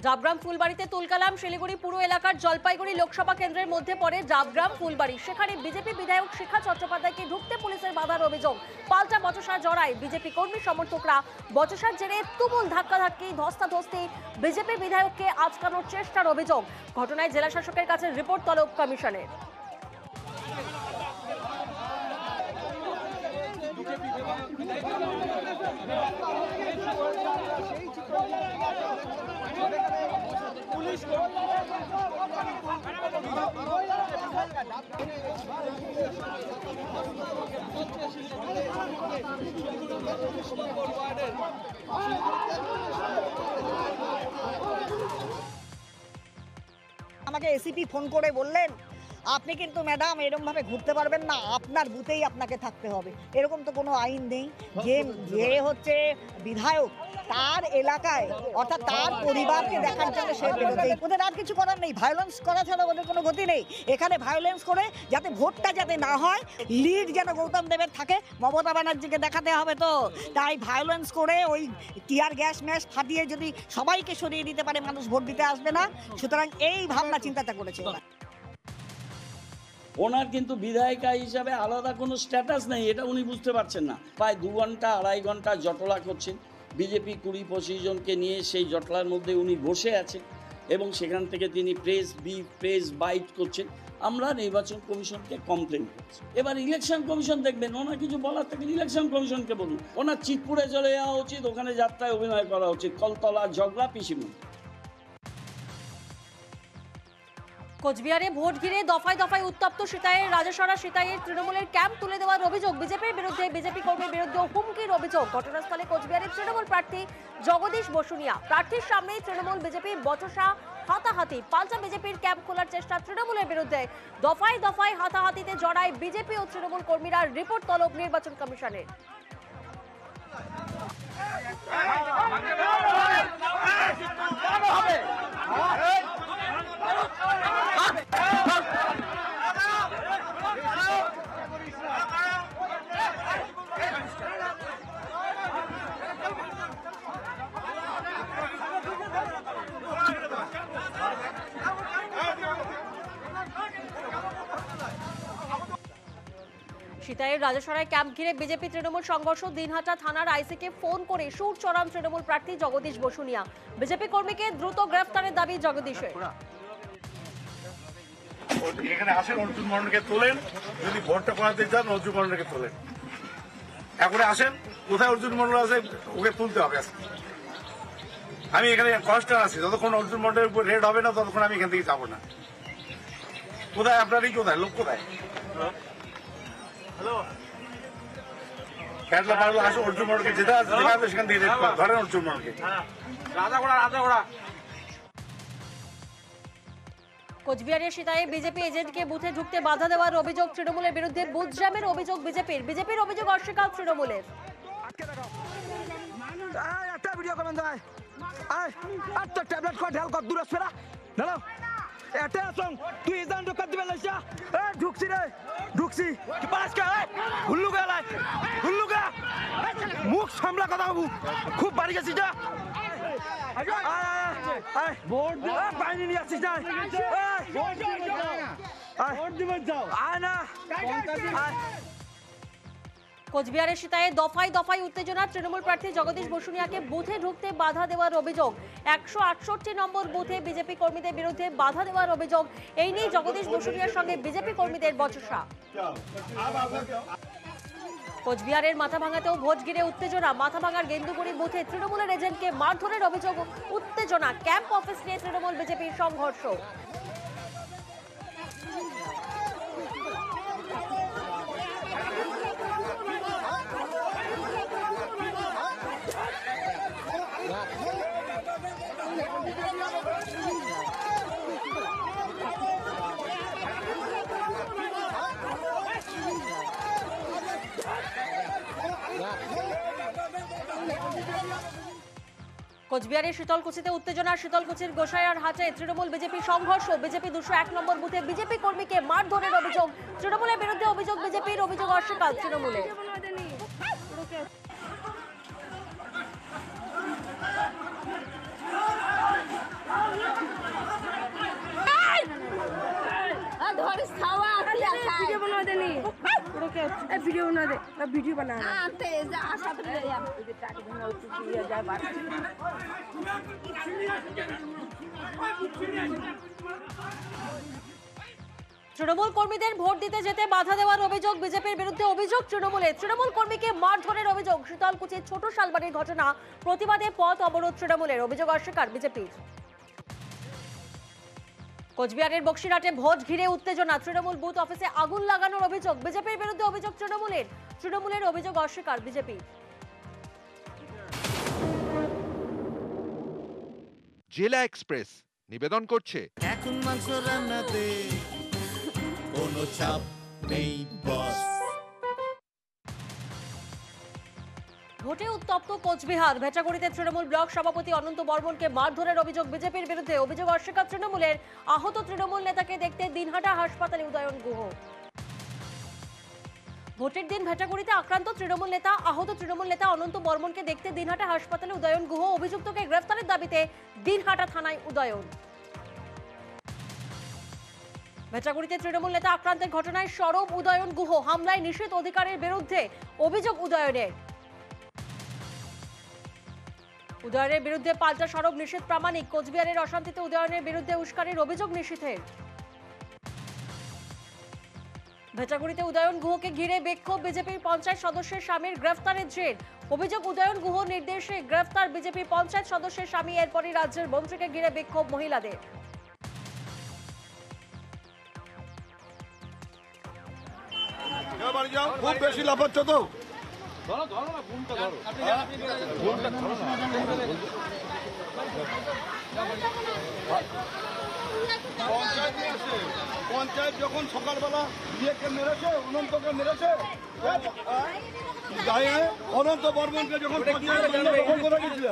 ডাবগ্রাম ফুলবাড়িতে তুলকালাম। শিলিগুড়ি পুরো এলাকার জলপাইগুড়ি লোকসভা কেন্দ্রের মধ্যে পড়ে ডাবগ্রাম ফুলবাড়ি। সেখানে বিজেপি বিধায়ক শিখা চট্টোপাধ্যায়কে ঢুকতে পুলিশের বাধার অভিযোগ। পাল্টা বচসা জড়ায় বিজেপি কর্মী সমর্থকরা। বচসার জেরে তুমুল ধাক্কাধাক্কি, ধস্তাধস্তি, বিজেপি বিধায়ককে আটকানোর চেষ্টার অভিযোগ। ঘটনায় জেলা শাসকের কাছে রিপোর্ট তলব কমিশনের। আমাকে এসিপি ফোন করে বললেন, আপনি কিন্তু ম্যাডাম এরকম ভাবে ঘুরতে পারবেন না, আপনার বুথেই আপনাকে থাকতে হবে। এরকম তো কোনো আইন নেই। যে হচ্ছে বিধায়ক, তার এলাকায় অর্থাৎ তার পরিবারকে দেখার জন্য সে বেরোতে, ওদের আর কিছু করার নেই। ভায়োলেন্স করা ছাড়া ওদের কোনো গতি নেই। এখানে ভায়োলেন্স করে যাতে ভোটটা যাতে না হয়, লিড যেন গৌতম দেবের থাকে, মমতা ব্যানার্জিকে দেখাতে হবে। তো তাই ভায়োলেন্স করে ওই টিয়ার গ্যাস ম্যাস ফাটিয়ে যদি সবাইকে সরিয়ে দিতে পারে, মানুষ ভোট দিতে আসবে না। সুতরাং এই ভাবনা চিন্তাটা করেছে ওরা। ওনার কিন্তু বিধায়িকা হিসাবে আলাদা কোনো স্ট্যাটাস নেই, এটা উনি বুঝতে পারছেন না। প্রায় 2 ঘন্টা 2.5 ঘন্টা জটলা করছেন। বিজেপি 20-25 জনকে নিয়ে সেই জটলার মধ্যে উনি বসে আছেন এবং সেখান থেকে তিনি প্রেস বাইট করছেন। আমরা নির্বাচন কমিশনকে কমপ্লেন করছি। এবার ইলেকশন কমিশন দেখবেন, ওনার কিছু বলার থাকলে ইলেকশন কমিশনকে বলুন। ওনার চিতপুরে চলে যাওয়া উচিত, ওখানে যাত্রায় অভিনয় করা উচিত। কলতলা ঝগড়া পিসিমু। কোচবিহারে ভোট ঘিরে দফায় দফায় উত্তপ্ত সিতাইয়ের রাজাসরা। সিতাইয়ের তৃণমূলের ক্যাম্প তুলে দেওয়ার অভিযোগ। বিজেপির বিরুদ্ধে, বিজেপি কর্মীর বিরুদ্ধে হুমকির অভিযোগ। ঘটনাস্থলে কোচবিহারের তৃণমূল প্রার্থী জগদীশ বসুনিয়া। প্রার্থীর সামনেই তৃণমূল বিজেপি বচসা, হাতাহাতি। পাল্টা বিজেপির ক্যাম্প খোলার চেষ্টা তৃণমূলের বিরুদ্ধে। দফায় দফায় হাতাহাতিতে জড়ায় বিজেপি ও তৃণমূল কর্মীরা। রিপোর্ট তলব নির্বাচন কমিশনের। সিতাইয়ের রাজাসরায় ক্যাম্প ঘিরে বিজেপি তৃণমূল সংঘর্ষ। দিনহাটা থানার আইসিকে ফোন করে সুর চড়ান তৃণমূল প্রার্থী জগদীশ বসুনিয়া। বিজেপি কর্মীকে দ্রুত গ্রেফতারের দাবি জগদীশের। এখানে আসেন, অর্জুন মন্ডলকে তোলেন। যদি ভোটটা করাতে চান অর্জুন মন্ডলকে তোলেন। এখন আসেন, কোথায় অর্জুন মন্ডল আছে ওকে তুলতে হবে। আমি এখানে কনস্ট্যান্ট আছি, যতক্ষণ অর্জুন মন্ডলের উপর রেড হবে না ততক্ষণ আমি এখান থেকে যাবো না। কোথায় আপনারই, কোথায় লোক, কোথায় খেটলা পারলো আসো, অর্জুন মন্ডলকে যেটা আছে সেখান থেকে ধরেন অর্জুন মন্ডলকে। কোচবিহারের সিতাইয়ে বিজেপি এজেন্টকে বুথে ঢুকতে বাধা দেওয়ার অভিযোগ তৃণমূলের বিরুদ্ধে। বুথ জ্যামের অভিযোগ বিজেপির অভিযোগ অস্বীকার তৃণমূলের। মুখ সামলা কথা বাবু, খুব বাড়ি গেছিস না। কোচবিহারের সিতাইয়ে দফায় দফায় উত্তেজনা। তৃণমূল প্রার্থী জগদীশ বসুনিয়াকে বুথে ঢুকতে বাধা দেওয়ার অভিযোগ। 168 নম্বর বুথে বিজেপি কর্মীদের বিরুদ্ধে বাধা দেওয়ার অভিযোগ। এই নিয়ে জগদীশ বসুনিয়ার সঙ্গে বিজেপি কর্মীদের বচসা। কোচবিহারের মাথাভাঙাতেও ভোট ঘিরে উত্তেজনা। মাথাভাঙার গেন্দুগুড়ি বুথে তৃণমূলের এজেন্টকে মারধরের অভিযোগ, উত্তেজনা। ক্যাম্প অফিস নিয়ে তৃণমূল বিজেপির সংঘর্ষ। কোচবিহারের শীতলকুচিতে উত্তেজনা। শীতলকুচির গোসাইয়ার হাটে তৃণমূল বিজেপি সংঘর্ষ। বিজেপি 201 নম্বর বুথে বিজেপি কর্মীকে মারধরের অভিযোগ। তৃণমূলের বিরুদ্ধে অভিযোগ বিজেপির, অভিযোগ অস্বীকার তৃণমূলের। ওনাদের ভিডিও বানায় তৃণমূল কর্মীদের ভোট দিতে যেতে বাধা দেওয়ার অভিযোগ বিজেপির বিরুদ্ধে। অভিযোগ তৃণমূলের, তৃণমূল কর্মীকে মারধরের অভিযোগ। শীতলকুচির ছোট শালবাড়ির ঘটনা, প্রতিবাদে পথ অবরোধ তৃণমূলের, অভিযোগ অস্বীকার বিজেপির। কোচবিহারের বক্সিরহাটে ভোট ঘিরে উত্তেজনা, তৃণমূল বুথ অফিসে আগুন লাগানোর অভিযোগ বিজেপির বিরুদ্ধে। অভিযোগ তৃণমূলের অভিযোগ অস্বীকার বিজেপির। জেলা এক্সপ্রেস নিবেদন করছে এখন মাংস রান্নাতে কোনো চাপ নেই বস। ভোটে উত্তপ্ত কোচবিহার, ভেটাগুড়িতে তৃণমূল ব্লক সভাপতি অনন্ত বর্মনকে মারধরের অভিযোগ বিজেপির বিরুদ্ধে। অভিযোগ অস্বীকার তৃণমূলের। আহত তৃণমূল নেতাকে দেখতে দিনহাটা হাসপাতালে উদয়ন গুহ। ভোটের দিন ভেটাগুড়িতে আক্রান্ত তৃণমূল নেতা, আহত তৃণমূল নেতা অনন্ত বর্মনকে দেখতে দিনহাটা হাসপাতালে উদয়ন গুহ। অভিযুক্তকে গ্রেফতারের দাবিতে দিনহাটা থানায় উদয়ন। ভেটাগুড়িতে তৃণমূল নেতা আক্রান্তের ঘটনায় সরব উদয়ন গুহ। হামলায় নিষেধ অধিকারের বিরুদ্ধে অভিযোগ উদয়নের। উদয়নের বিরুদ্ধে পাল্টা সরব নিষেধ প্রামাণিক। কোচবিহারের অশান্তিতে উদয়নের বিরুদ্ধে উস্কানির অভিযোগ নিষেধের। ভেটাগুড়িতে উদয়ন গুহকে ঘিরে বিক্ষোভ, বিজেপির পঞ্চায়েত সদস্যের স্বামীর গ্রেফতারের জের। অভিযোগ উদয়ন গুহ নির্দেশে গ্রেফতার বিজেপির পঞ্চায়েত সদস্যের স্বামী। এরপরই রাজ্যের মন্ত্রীকে ঘিরে বিক্ষোভ মহিলাদের। খুব বেশি লাফাচ্ছ তো। পঞ্চায়েত যখন সকালবেলা ইয়েকে মেরেছে, অনন্তকে মেরেছে, অনন্ত বর্মনকে যখন তখন কোথায় গেছিল?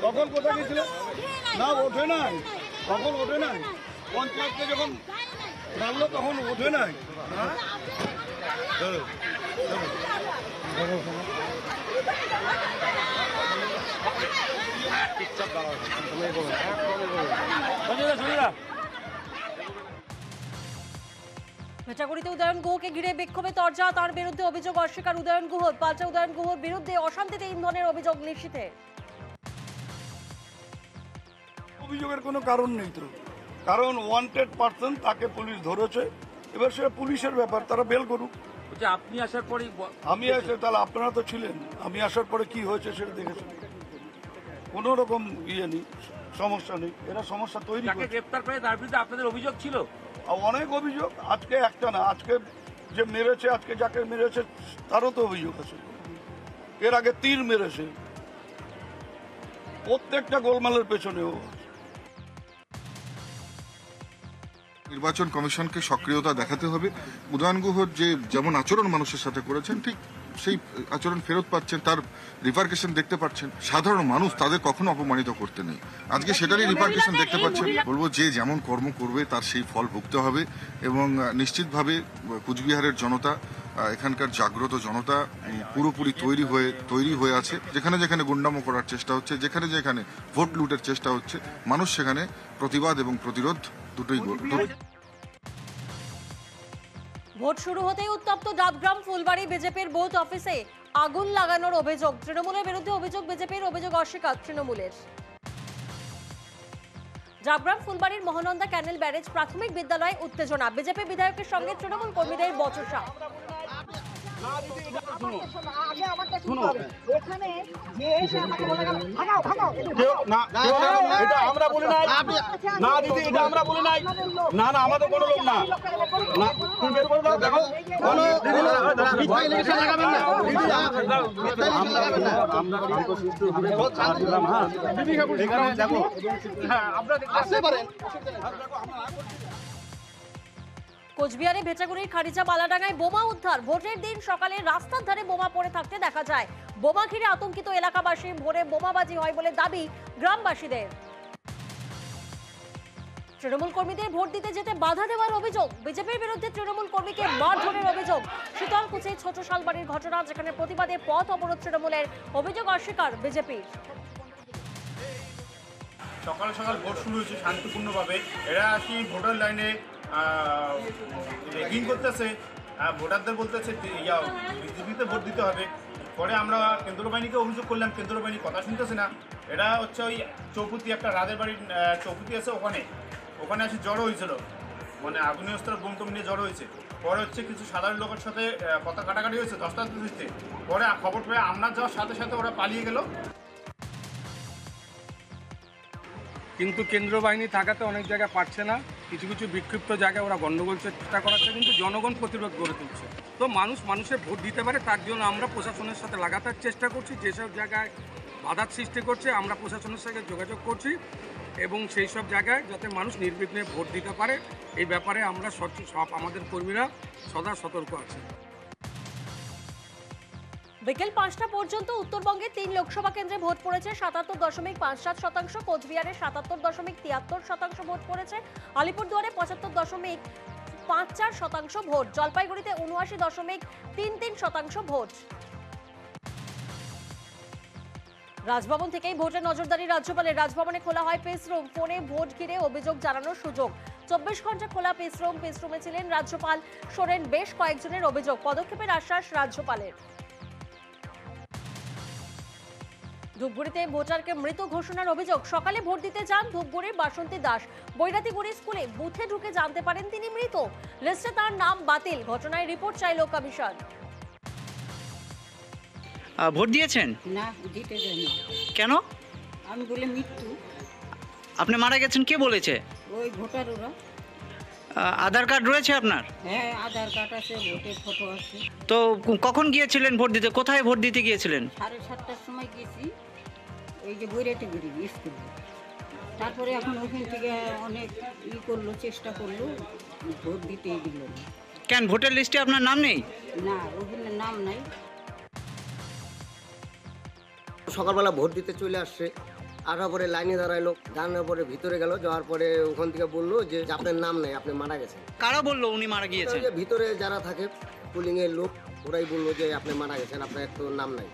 তখন কোথায় গেছিল? না ওঠে নাই, তখন ওঠে নাই। পঞ্চায়েতকে যখন রাখলো তখন ওঠে নাই। ভেটাগুড়িতে উদয়ন গুহকে ঘিরে বিক্ষোভে তরজা, তার বিরুদ্ধে অভিযোগ অস্বীকার উদয়ন গুহ। পাল্টা উদয়ন গুহর বিরুদ্ধে অশান্তিতে ইন্ধনের অভিযোগ নিশ্চিতে। অভিযোগের কোনো কারণ নেই তো, কারণ ওয়ান্টেড পার্সন, তাকে পুলিশ ধরেছে, এবার সেটা পুলিশের ব্যাপার, তারা বেল করুক। আপনি আসার পরে আমি আসলে তাহলে আপনারা তো ছিলেন, আমি আসার পরে কি হয়েছে সেটা দেখেছেন। কোনো রকম ইয়ে নেই, সমস্যা নেই, এরা সমস্যা তৈরি করে। গ্রেফতার করে তার বিরুদ্ধে আপনাদের অভিযোগ ছিল? অনেক অভিযোগ, আজকে একটা না, আজকে যে মেরেছে, আজকে যাকে মেরেছে তারও তো অভিযোগ আছে। এর আগে তীর মেরেছে, প্রত্যেকটা গোলমালের পেছনেও। নির্বাচন কমিশনকে সক্রিয়তা দেখাতে হবে। উদয়ন গুহর যে যেমন আচরণ মানুষের সাথে করেছেন, ঠিক সেই আচরণ ফেরত পাচ্ছেন, তার রিপার্কেশন দেখতে পাচ্ছেন। সাধারণ মানুষ তাদের কখনো অপমানিত করতে নেই, আজকে সেটারই রিপার্কেশন দেখতে পাচ্ছেন। বলবো যে যেমন কর্ম করবে তার সেই ফল ভুগতে হবে, এবং নিশ্চিতভাবে কুচবিহারের জনতা, এখানকার জাগ্রত জনতা পুরোপুরি তৈরি হয়ে আছে। যেখানে যেখানে গুন্ডামো করার চেষ্টা হচ্ছে, যেখানে যেখানে ভোট লুটের চেষ্টা হচ্ছে, মানুষ সেখানে প্রতিবাদ এবং প্রতিরোধ দুটোই ভোট শুরু হতেই উত্তপ্ত ডাবগ্রাম ফুলবাড়ি বিজেপির বুথ অফিসে আগুন লাগানোর অভিযোগ তৃণমূলের বিরুদ্ধে। অভিযোগ বিজেপির, অভিযোগ অস্বীকার তৃণমূলের। ডাবগ্রাম ফুলবাড়ির মহানন্দা ক্যানেল ব্যারেজ প্রাথমিক বিদ্যালয়ে উত্তেজনা, বিজেপি বিধায়কের সঙ্গে তৃণমূল কর্মীদের বচসা। আমরা বলি নাই, না দিদি, এটা আমরা বলি নাই, না না আমাদের কোনো লোক না, তুমি বের করে দাও। দেখো কোচবিহারে ভেটাগুড়ির খারিচা বালাডাঙ্গায় বোমা উদ্ধার। ভোটের দিন সকালে রাস্তার ধারে বোমা পড়ে থাকতে দেখা যায়। বোমা ঘিরে আতঙ্কিত এলাকাবাসী, ভোরে বোমাবাজি হয় বলে দাবি গ্রামবাসীদের। তৃণমূল কর্মীদের ভোট দিতে যেতে বাধা দেওয়ার অভিযোগ বিজেপির বিরুদ্ধে। তৃণমূল কর্মীকে মারধরের অভিযোগ। শীতলকুচি ছোট শালবাড়ির ঘটনা, যেখানে প্রতিবাদে পথ অবরোধ তৃণমূলের, অভিযোগ অস্বীকার বিজেপির। সকাল সকাল ভোট শুরু হয়েছে শান্তিপূর্ণভাবে, এরা আসি ভোটার লাইনে রেগিং করতেছে, ভোটারদের বলতেছে বিজেপিতে ভোট দিতে হবে। পরে আমরা কেন্দ্র বাহিনীকে অভিযোগ করলাম, কেন্দ্র বাহিনী কথা শুনতেছে না। এটা হচ্ছে ওই চৌপতি, একটা রাজের বাড়ির চৌপতি আছে, ওখানে এসে জড়ো হয়েছিল, মানে আগুনের অস্ত্র বোম টোম নিয়ে জড়ো হয়েছে। পরে হচ্ছে কিছু সাধারণ লোকের সাথে কথা কাটাকাটি হয়েছে দশটার দিতে। পরে খবর পেয়ে আমরা যাওয়ার সাথে সাথে ওরা পালিয়ে গেল। কিন্তু কেন্দ্র বাহিনী থাকাতে অনেক জায়গায় পারছে না, কিছু কিছু বিক্ষিপ্ত জায়গায় ওরা গণ্ডগোল চেষ্টা করাচ্ছে, কিন্তু জনগণ প্রতিরোধ গড়ে তুলছে। তো মানুষের ভোট দিতে পারে তার জন্য আমরা প্রশাসনের সাথে লাগাতার চেষ্টা করছি। যেসব জায়গায় বাধার সৃষ্টি করছে আমরা প্রশাসনের সাথে যোগাযোগ করছি এবং সেই সব জায়গায় যাতে মানুষ নির্বিঘ্নে ভোট দিতে পারে এই ব্যাপারে আমরা সব আমাদের কর্মীরা সদা সতর্ক আছে। বিকেল 5টা পর্যন্ত উত্তরবঙ্গে 3 লোকসভা কেন্দ্রে ভোট পড়েছে 77.57%, কোচবিহারে 77.73% ভোট পড়েছে, আলিপুরদুয়ারে 75.54% ভোট, জলপাইগুড়িতে 79.33% ভোট। রাজভবন থেকেই ভোটের নজরদারি রাজ্যপালের। রাজভবনে খোলা হয় পেস রুম, ফোনে ভোট ঘিরে অভিযোগ জানানোর সুযোগ। 24 ঘন্টা খোলা পেস রুমে ছিলেন রাজ্যপাল, শোনেন বেশ কয়েকজনের অভিযোগ, পদক্ষেপের আশ্বাস রাজ্যপালের। ধূপগুড়িতে ভোটারকে মৃত ঘোষণার অভিযোগ। সকালে ভোট দিতে যান ধূপগুড়ির বাসন্তী দাস, বৈরাতিগুড়ি স্কুলে বুথে ঢুকে জানতে পারেন তিনি মৃত, লিস্টে তার নাম বাতিল। ঘটনায় রিপোর্ট চাইল কমিশন। ভোট দিয়েছেন? না, দিতে যাইনি। কেন? আমি বলে মৃত্যু। আপনি মারা গেছেন, কে বলেছে? ওই ভোটার ওরা। আধার কার্ড রয়েছে আপনার? হ্যাঁ, আধার কার্ড আছে, ভোটের ফটো আছে। তো কখন গিয়েছিলেন ভোট দিতে? কোথায় ভোট দিতে গিয়েছিলেন? 7:30টার সময় গেছি, ওই যে বৈরাটিগুড়ি স্কুলে। তারপরে এখন ওখান থেকে অনেক করলো, চেষ্টা করলো, ভোট দিতেই দিল না। কেন, ভোটার লিস্টে আপনার নাম নেই? না, ওখানে নাম নাই। সকালবেলা ভোট দিতে চলে আসছে, আসার পরে লাইনে দাঁড়াইলো, দাঁড়ানোর পরে ভিতরে গেল, যাওয়ার পরে ওখান থেকে বললো যে আপনার নাম নেই, আপনি মারা গেছেন। কারা বললো উনি মারা গিয়েছেন? ভিতরে যারা থাকে পুলিং এর লোক, ওরাই বললো যে আপনি মারা গেছেন, আপনার তো নাম নাই।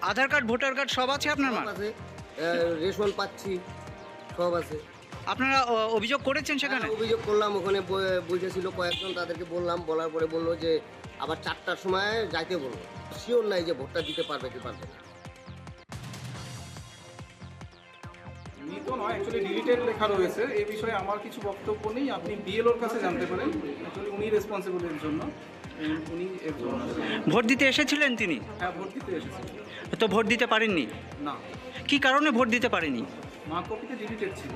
আধার কার্ড, ভোটার কার্ড সব আছে আপনার? আছে, রেশন পাচ্ছি, সব আছে। আপনারা অভিযোগ করেছেন সেখানে? অভিযোগ করলাম, ওখানে বুঝেছিল কয়েকজন, তাদেরকে বললাম, বলার পরে বললো যে আবার 4টার সময় যাইতে বললো। শিওর নাই যে ভোটটা দিতে পারবে কি পারবে না। মৃত নয়, অ্যাকচুয়ালি ডিলিটেড লেখা রয়েছে, এই বিষয়ে আমার কিছু বক্তব্য নেই। আপনি বিএলওর কাছে জানতে পারেন, অ্যাকচুয়ালি উনি রেসপন্সিবল এর জন্য, উনি এর জন্য। ভোট দিতে এসেছিলেন তিনি? হ্যাঁ, ভোট দিতে এসেছিলেন। তো ভোট দিতে পারেননি? না। কি কারণে ভোট দিতে পারেনি? মা কপিতে ডিলিটেড ছিল।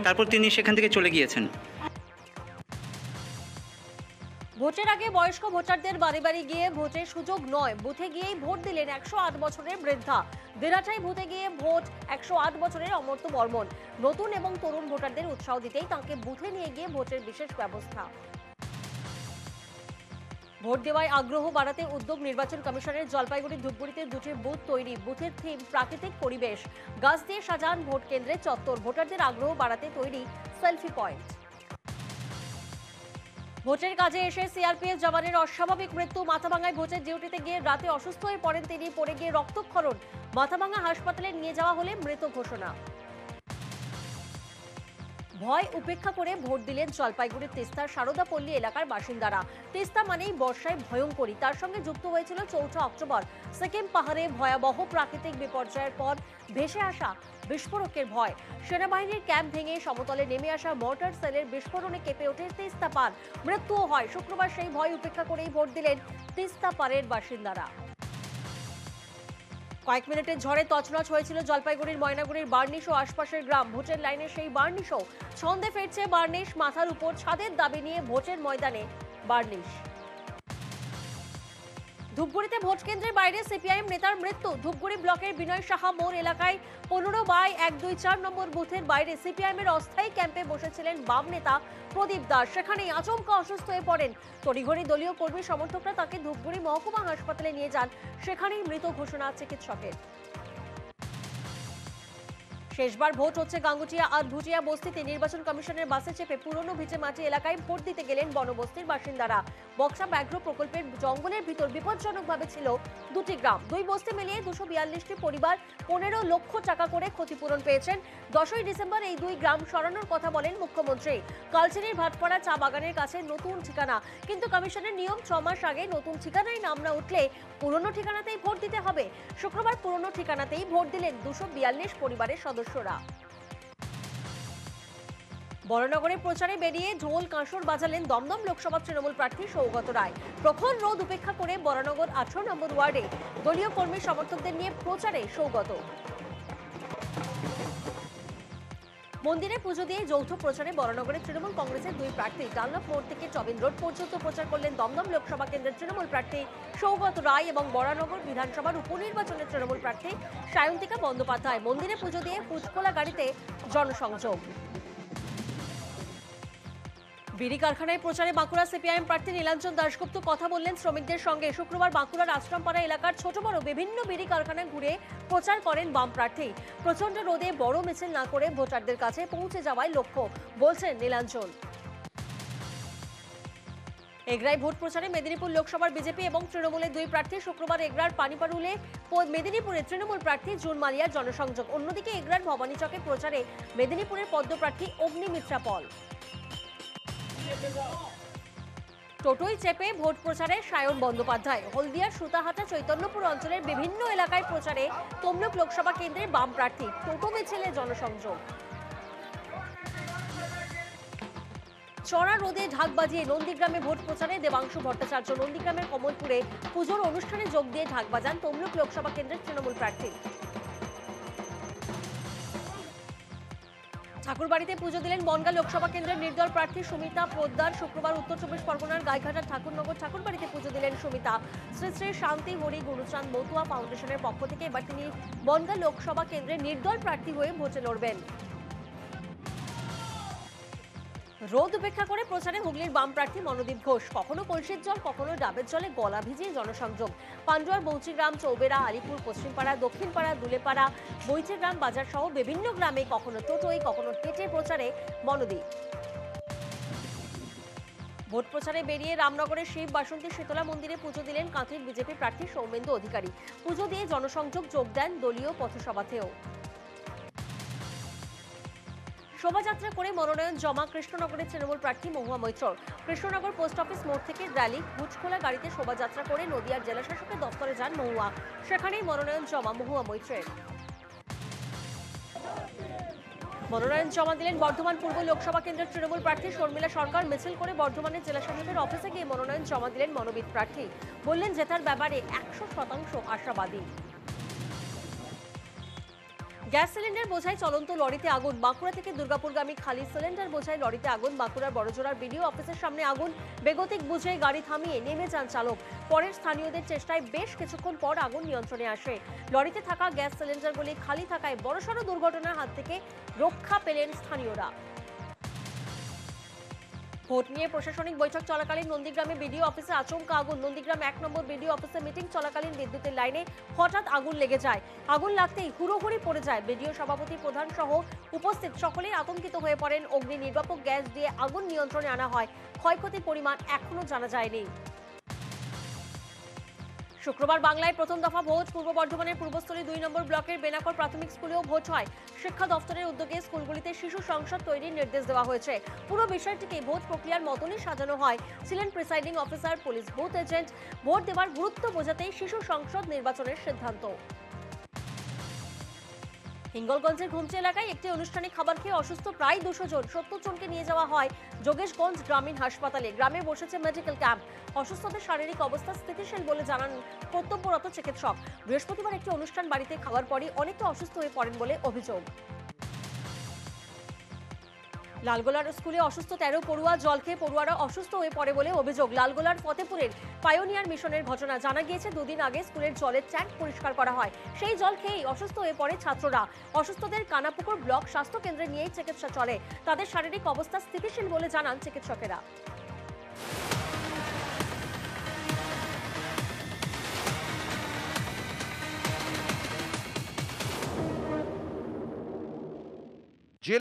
তারপর তিনি সেখান থেকে চলে গিয়েছেন। ভোটের আগে বয়স্ক ভোটারদের বাড়ি বাড়ি গিয়ে ভোটের সুযোগ নয়, বুথে গিয়েই ভোট দিলেন 108 বছরের বৃদ্ধা। দিরাটাই বুথে গিয়ে ভোট 108 বছরের অমর্ত্য বর্মন। নতুন এবং তরুণ ভোটারদের উৎসাহ দিতেই তাকে বুথে নিয়ে গিয়ে ভোটের বিশেষ ব্যবস্থা। ভোট দেওয়ায় আগ্রহ বাড়াতে উদ্যোগ নির্বাচন কমিশনের। জলপাইগুড়ি ধূপগুড়িতে 2টি বুথ তৈরি, বুথের থিম প্রাকৃতিক পরিবেশ, গাছ দিয়ে সাজান ভোট কেন্দ্রের চত্বর। ভোটারদের আগ্রহ বাড়াতে তৈরি সেলফি পয়েন্ট। ভোটের কাজে এসে সিআরপিএফ জওয়ানের অস্বাভাবিক মৃত্যু। মাথাভাঙায় ভোটের ডিউটিতে গিয়ে রাতে অসুস্থ হয়ে পড়েন তিনি, পড়ে গিয়ে রক্তক্ষরণ। মাথাভাঙা হাসপাতালে নিয়ে যাওয়া হলে মৃত ঘোষণা। ভয় উপেক্ষা করে ভোট দিলেন জলপাইগুড়ির তিস্তার সারদাপল্লী এলাকার বাসিন্দারা। তিস্তা মানেই বর্ষায় ভয়ঙ্করী, তার সঙ্গে যুক্ত হয়েছিল 4 অক্টোবর সিকিম পাহাড়ে ভয়াবহ প্রাকৃতিক বিপর্যয়ের পর ভেসে আসা বিস্ফোরকের ভয়। সেনাবাহিনীর ক্যাম্প ভেঙে সমতলে নেমে আসা মর্টার সেলের বিস্ফোরণে কেঁপে ওঠে তিস্তা পাড়, মৃত্যুও হয়। শুক্রবার সেই ভয় উপেক্ষা করেই ভোট দিলেন তিস্তা পাড়ের বাসিন্দারা। কয়েক মিনিটের ঝড়ে তছনছ হয়েছিল জলপাইগুড়ির ময়নাগুড়ির বার্নিশ ও আশপাশের গ্রাম। ভোটের লাইনে সেই বার্নিশও ছন্দে ফিরছে। বার্নিশ মাথার উপর ছাদের দাবি নিয়ে ভোটের ময়দানে বার্নিশ। ধূপগুড়িতে ভোট কেন্দ্রের বাইরে সিপিআইএম নেতার মৃত্যু। ধূপগুড়ি ব্লকের বিনয় সাহা মোড় এলাকায় 15/124 নম্বর বুথের বাইরে সিপিআইএম এর অস্থায়ী ক্যাম্পে বসেছিলেন বাম নেতা প্রদীপ দাস। সেখানেই আচমকা অসুস্থ হয়ে পড়েন। তড়িঘড়ি দলীয় কর্মী সমর্থকরা তাকে ধূপগুড়ি মহকুমা হাসপাতালে নিয়ে যান, সেখানেই মৃত ঘোষণা চিকিৎসকের। শেষবার ভোট হচ্ছে গাঙ্গুটিয়া আর ভুটিয়া বস্তিতে। নির্বাচন কমিশনের বাসে চেপে পুরনো ভিটে মাটি এলাকায় ভোট দিতে গেলেন বনবস্তির বাসিন্দারা। বক্সা ব্যাঘ্র প্রকল্পের জঙ্গলের ভিতর বিপজ্জনকভাবে ছিল দুটি গ্রাম। দুই বস্তি মিলিয়ে 242টি পরিবার 15 লক্ষ টাকা করে ক্ষতিপূরণ পেয়েছেন। 10ই ডিসেম্বর এই দুই গ্রাম সরানোর কথা বলেন মুখ্যমন্ত্রী। কালচিনির ভাটপাড়া চা বাগানের কাছে নতুন ঠিকানা, কিন্তু কমিশনের নিয়ম 6 মাস আগে নতুন ঠিকানায় নাম না উঠলে পুরনো ঠিকানাতেই ভোট দিতে হবে। শুক্রবার পুরনো ঠিকানাতেই ভোট দিলেন 242 পরিবারের সদস্যরা। বরানগরে প্রচারে বেরিয়ে ঢোল কাঁসর বাজালেন দমদম লোকসভা তৃণমূল প্রার্থী সৌগত রায়। প্রখর রোদ উপেক্ষা করে বরানগর 18 নম্বর ওয়ার্ডে দলীয় কর্মী সমর্থকদের নিয়ে প্রচারে সৌগত। মন্দিরে পুজো দিয়ে যৌথ প্রচারে বরানগরে তৃণমূল কংগ্রেসের দুই প্রার্থী। ডানলপ মোড় থেকে চবিন রোড পর্যন্ত প্রচার করলেন দমদম লোকসভা কেন্দ্রের তৃণমূল প্রার্থী সৌগত রায় এবং বরানগর বিধানসভার উপনির্বাচনের তৃণমূল প্রার্থী সায়ন্তিকা বন্দ্যোপাধ্যায়। মন্দিরে পুজো দিয়ে ফুচকোলা গাড়িতে জনসংযোগ। বিড়ি কারখানায় প্রচারে বাঁকুড়া সিপিআইএম প্রার্থী নীলাঞ্জন দাশগুপ্ত কথা বললেন শ্রমিকদের সঙ্গে। শুক্রবার বাঁকুড়ার আশ্রমপাড়া এলাকার ছোট বড় বিভিন্ন বিড়ি কারখানায় ঘুরে প্রচার করেন বাম প্রার্থী। প্রচন্ড রোদে বড় মিছিল না করে ভোটারদের কাছে পৌঁছে যাওয়াই লক্ষ্য বলছেন নীলাঞ্জন। এগরায় ভোট প্রচারে মেদিনীপুর লোকসভার বিজেপি এবং তৃণমূলের দুই প্রার্থী। শুক্রবার এগরার পানিপারুলে মেদিনীপুরের তৃণমূল প্রার্থী জুন মালিয়ার জনসংযোগ। অন্যদিকে এগরার ভবানীচকে প্রচারে মেদিনীপুরের পদ্মপ্রার্থী অগ্নিমিত্রা পল। টোটোয় চেপে ভোট প্রচারে সায়ন বন্দ্যোপাধ্যায়। হলদিয়ার সুতাহাটা চৈতন্যপুর অঞ্চলের বিভিন্ন এলাকায় প্রচারে তমলুক লোকসভা কেন্দ্রের বাম প্রার্থী। টোটো মিছিলে জনসংযোগ। চড়া রোদে ঢাক বাজিয়ে নন্দীগ্রামে ভোট প্রচারে দেবাংশু ভট্টাচার্য। নন্দীগ্রামের কমলপুরে পুজোর অনুষ্ঠানে যোগ দিয়ে ঢাক বাজান তমলুক লোকসভা কেন্দ্রের তৃণমূল প্রার্থী। ঠাকুরবাড়িতে পুজো দিলেন বনগাঁ লোকসভা কেন্দ্রের নির্দল প্রার্থী সুমিতা পোদ্দার। শুক্রবার উত্তর চব্বিশ পরগনার গাইঘাটার ঠাকুরনগর ঠাকুরবাড়িতে পুজো দিলেন সুমিতা। শ্রী শ্রী শান্তি হরি গুরুচাঁদ মতুয়া ফাউন্ডেশনের পক্ষ থেকে এবার তিনি বনগাঁ লোকসভা কেন্দ্রের নির্দল প্রার্থী হয়ে ভোটে লড়বেন। রোদ উপেক্ষা করে প্রচারে হুগলির বাম প্রার্থী মনোদীপ ঘোষ। কখনো কলসির জল, কখনো ডাবের জলে গলা ভিজিয়ে জনসংযোগ। পান্ডুয়ার বৌচিগ্রাম, চৌবেড়া, আলিপুর, পশ্চিমপাড়া, দক্ষিণপাড়া, দুলেপাড়া, বৈচিগ্রাম বাজার সহ বিভিন্ন গ্রামে কখনো টোটোয়, কখনো হেঁটে প্রচারে মনোদীপ। ভোট প্রচারে বেরিয়ে রামনগরের শিব বাসন্তী শীতলা মন্দিরে পুজো দিলেন কাঁথির বিজেপি প্রার্থী সৌমেন্দু অধিকারী। পুজো দিয়ে জনসংযোগ যোগ দেন দলীয় পথসভাতেও। শোভাযাত্রা করে মনোনয়ন জমা কৃষ্ণনগরের তৃণমূল প্রার্থী মহুয়া মৈত্র। কৃষ্ণনগর পোস্ট অফিস মোড় থেকে র্যালি ভুজখোলা গাড়িতে শোভাযাত্রা করে নদিয়ার জেলা শাসকের দপ্তরে যান মহুয়া। সেখানেই মনোনয়ন জমা মহুয়া মৈত্রের। মনোনয়ন জমা দিলেন বর্ধমান পূর্ব লোকসভা কেন্দ্রের তৃণমূল প্রার্থী শর্মিলা সরকার। মিছিল করে বর্ধমানের জেলা শাসকের অফিসে গিয়ে মনোনয়ন জমা দিলেন মনোবিদ প্রার্থী। বললেন জেতার ব্যাপারে 100% আশাবাদী। গ্যাস সিলিন্ডার বোঝাই চলন্ত লরিতে আগুন। বাঁকুড়া থেকে দুর্গাপুরগামী খালি সিলিন্ডার বোঝাই লরিতে আগুন। বাঁকুড়ার বড়জোড়ার বিডিও অফিসের সামনে আগুন। বেগতিক বুঝে গাড়ি থামিয়ে নেমে যান চালক। পরের স্থানীয়দের চেষ্টায় বেশ কিছুক্ষণ পর আগুন নিয়ন্ত্রণে আসে। লরিতে থাকা গ্যাস সিলিন্ডারগুলি খালি থাকায় বড়সড় দুর্ঘটনার হাত থেকে রক্ষা পেলেন স্থানীয়রা। ভোট নিয়ে প্রশাসনিক বৈঠক চলাকালীন নন্দীগ্রামে বিডিও অফিসে আচমকা আগুন। নন্দীগ্রাম 1 নম্বর বিডিও অফিসে মিটিং চলাকালীন বিদ্যুতের লাইনে হঠাৎ আগুন লেগে যায়। আগুন লাগতেই হুড়োহুড়ি পড়ে যায়। বিডিও সভাপতি প্রধান সহ উপস্থিত সকলেই আতঙ্কিত হয়ে পড়েন। অগ্নি নির্বাপক গ্যাস দিয়ে আগুন নিয়ন্ত্রণে আনা হয়। ক্ষয়ক্ষতির পরিমাণ এখনো জানা যায়নি। শুক্রবার বাংলায় প্রথম দফা ভোট। পূর্ব বর্ধমানের পূর্বস্থলী 2 নম্বর ব্লকের বেনাকর প্রাথমিক স্কুলেও ভোট হয়। শিক্ষা দফতরের উদ্যোগে স্কুলগুলিতে শিশু সংসদ তৈরির নির্দেশ দেওয়া হয়েছে। পুরো বিষয়টিকে ভোট প্রক্রিয়ার মতনই সাজানো হয়। ছিলেন presiding officer, police booth agent. Vote দেওয়ার গুরুত্ব বোঝাতেই শিশু সংসদ নির্বাচনের সিদ্ধান্ত। হিঙ্গলগঞ্জের ঘুমচি এলাকায় একটি অনুষ্ঠানে খাবার খেয়ে অসুস্থ প্রায় 200 জন। 70 জনকে নিয়ে যাওয়া হয় যোগেশগঞ্জ গ্রামীণ হাসপাতালে। গ্রামে বসেছে মেডিকেল ক্যাম্প। অসুস্থদের শারীরিক অবস্থা স্থিতিশীল বলে জানান কর্তব্যরত চিকিৎসক। বৃহস্পতিবার একটি অনুষ্ঠান বাড়িতে খাওয়ার পরই অনেকে অসুস্থ হয়ে পড়েন বলে অভিযোগ। লালগোলার স্কুলে অসুস্থ 13 পড়ুয়া। জল খেয়ে পড়ুয়ারা অসুস্থ হয়ে পড়ে বলে অভিযোগ। লালগোলার ফতেপুরের পায়োনিয়ার মিশনের ঘটনা। জানা গিয়েছে 2 দিন আগে স্কুলের জলের ট্যাঙ্ক পরিষ্কার করা হয়। সেই জল খেয়েই অসুস্থ হয়ে পড়ে ছাত্ররা। অসুস্থদের কানাপুকুর ব্লক স্বাস্থ্য কেন্দ্রে নিয়েই চিকিৎসা চলে। তাদের শারীরিক অবস্থা স্থিতিশীল বলে জানান চিকিৎসকেরা।